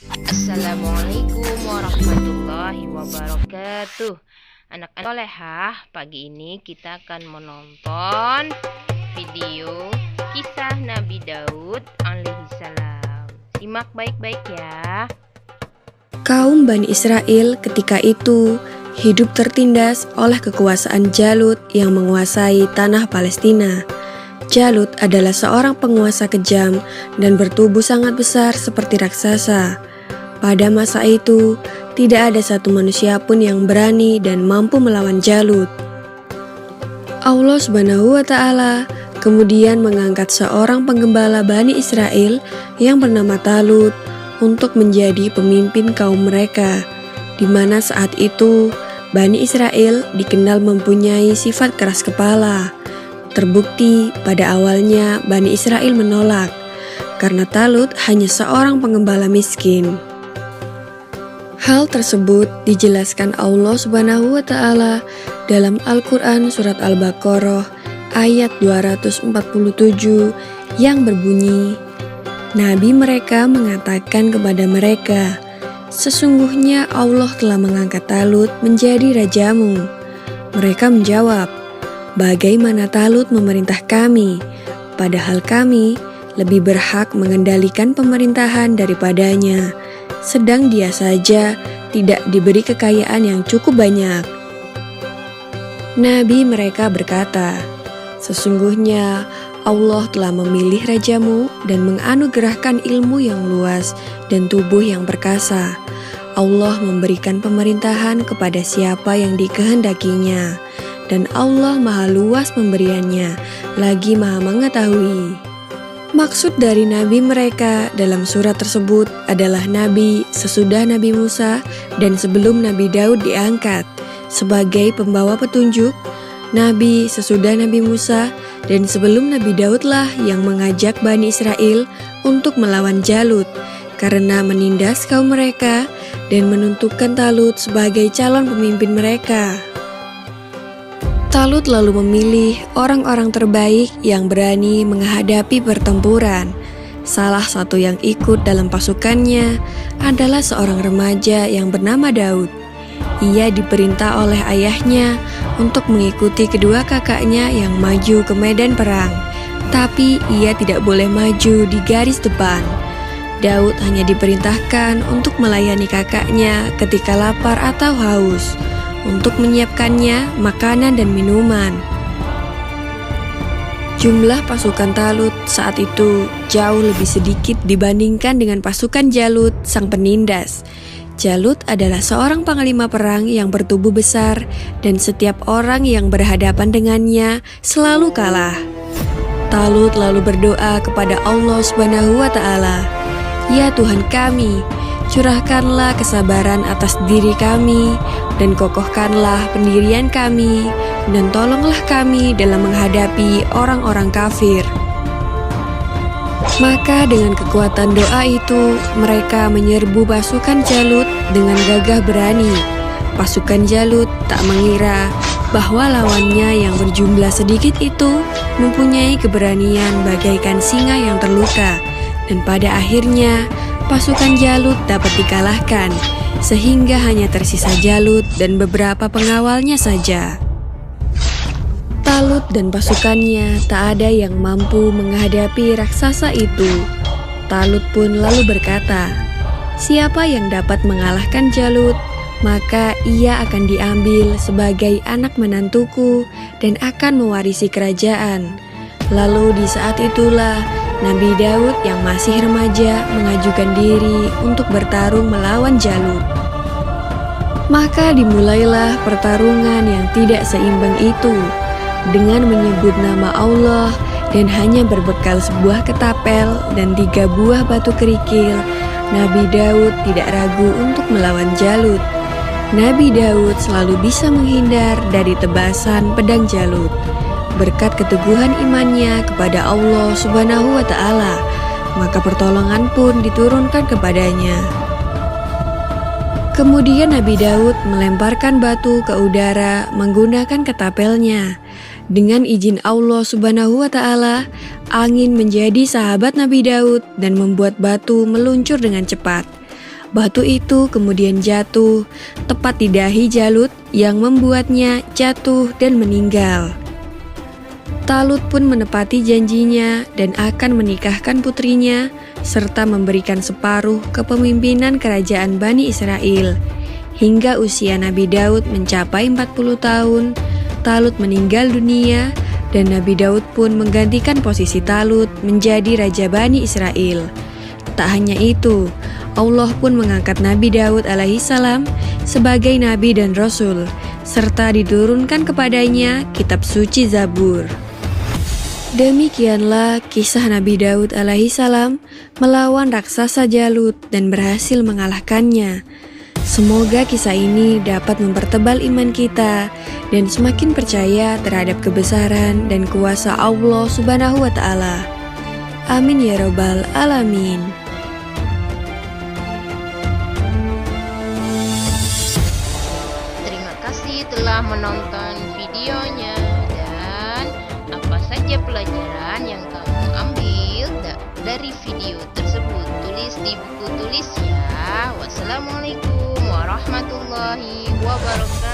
Assalamualaikum warahmatullahi wabarakatuh. Anak-anak solehah, pagi ini kita akan menonton video kisah Nabi Daud alaihissalam. Simak baik-baik ya. Kaum Bani Israel ketika itu hidup tertindas oleh kekuasaan Jalut yang menguasai tanah Palestina. Jalut adalah seorang penguasa kejam dan bertubuh sangat besar seperti raksasa. Pada masa itu, tidak ada satu manusia pun yang berani dan mampu melawan Jalut. Allah Subhanahu wa Ta'ala kemudian mengangkat seorang penggembala Bani Israel yang bernama Talut untuk menjadi pemimpin kaum mereka, di mana saat itu Bani Israel dikenal mempunyai sifat keras kepala. Terbukti pada awalnya Bani Israel menolak karena Talut hanya seorang penggembala miskin. Hal tersebut dijelaskan Allah Subhanahu wa Ta'ala dalam Al-Quran Surat Al-Baqarah ayat 247 yang berbunyi, Nabi mereka mengatakan kepada mereka, sesungguhnya Allah telah mengangkat Talut menjadi rajamu. Mereka menjawab, bagaimana Talut memerintah kami, padahal kami lebih berhak mengendalikan pemerintahan daripadanya, sedang dia saja tidak diberi kekayaan yang cukup banyak. Nabi mereka berkata, sesungguhnya Allah telah memilih rajamu dan menganugerahkan ilmu yang luas dan tubuh yang perkasa. Allah memberikan pemerintahan kepada siapa yang dikehendakinya, dan Allah maha luas pemberiannya, lagi maha mengetahui. Maksud dari nabi mereka dalam surat tersebut adalah nabi sesudah Nabi Musa dan sebelum Nabi Daud diangkat sebagai pembawa petunjuk, nabi sesudah Nabi Musa dan sebelum Nabi Daudlah yang mengajak Bani Israel untuk melawan Jalut karena menindas kaum mereka dan menentukan Talut sebagai calon pemimpin mereka. Talut lalu memilih orang-orang terbaik yang berani menghadapi pertempuran. Salah satu yang ikut dalam pasukannya adalah seorang remaja yang bernama Daud. Ia diperintah oleh ayahnya untuk mengikuti kedua kakaknya yang maju ke medan perang, tapi ia tidak boleh maju di garis depan. Daud hanya diperintahkan untuk melayani kakaknya ketika lapar atau haus, untuk menyiapkannya makanan dan minuman. Jumlah pasukan Talut saat itu jauh lebih sedikit dibandingkan dengan pasukan Jalut sang penindas. Jalut adalah seorang panglima perang yang bertubuh besar dan setiap orang yang berhadapan dengannya selalu kalah. Talut lalu berdoa kepada Allah Subhanahu wa Ta'ala, ya Tuhan kami, curahkanlah kesabaran atas diri kami dan kokohkanlah pendirian kami dan tolonglah kami dalam menghadapi orang-orang kafir. Maka dengan kekuatan doa itu, mereka menyerbu pasukan Jalut dengan gagah berani. Pasukan Jalut tak mengira bahwa lawannya yang berjumlah sedikit itu mempunyai keberanian bagaikan singa yang terluka. Dan pada akhirnya, pasukan Jalut dapat dikalahkan, sehingga hanya tersisa Jalut dan beberapa pengawalnya saja. Talut dan pasukannya tak ada yang mampu menghadapi raksasa itu. Talut pun lalu berkata, siapa yang dapat mengalahkan Jalut, maka ia akan diambil sebagai anak menantuku dan akan mewarisi kerajaan. Lalu di saat itulah Nabi Daud yang masih remaja mengajukan diri untuk bertarung melawan Jalut. Maka dimulailah pertarungan yang tidak seimbang itu. Dengan menyebut nama Allah dan hanya berbekal sebuah ketapel dan 3 buah batu kerikil, Nabi Daud tidak ragu untuk melawan Jalut. Nabi Daud selalu bisa menghindar dari tebasan pedang Jalut. Berkat keteguhan imannya kepada Allah Subhanahu wa Ta'ala, maka pertolongan pun diturunkan kepadanya. Kemudian Nabi Daud melemparkan batu ke udara menggunakan ketapelnya. Dengan izin Allah Subhanahu wa Ta'ala, angin menjadi sahabat Nabi Daud dan membuat batu meluncur dengan cepat. Batu itu kemudian jatuh, tepat di dahi Jalut yang membuatnya jatuh dan meninggal. Talut pun menepati janjinya dan akan menikahkan putrinya, serta memberikan separuh kepemimpinan kerajaan Bani Israel. Hingga usia Nabi Daud mencapai 40 tahun, Talut meninggal dunia, dan Nabi Daud pun menggantikan posisi Talut menjadi Raja Bani Israel. Tak hanya itu, Allah pun mengangkat Nabi Daud alaihissalam sebagai Nabi dan Rasul, serta diturunkan kepadanya kitab suci Zabur. Demikianlah kisah Nabi Daud alaihissalam melawan raksasa Jalut dan berhasil mengalahkannya. Semoga kisah ini dapat mempertebal iman kita dan semakin percaya terhadap kebesaran dan kuasa Allah Subhanahu wa Ta'ala. Amin ya Rabbal 'Alamin. Terima kasih telah menonton videonya, dan apa saja pelajaran yang kamu ambil dari video tersebut, tulis di buku tulis ya. Wassalamualaikum warahmatullahi wabarakatuh.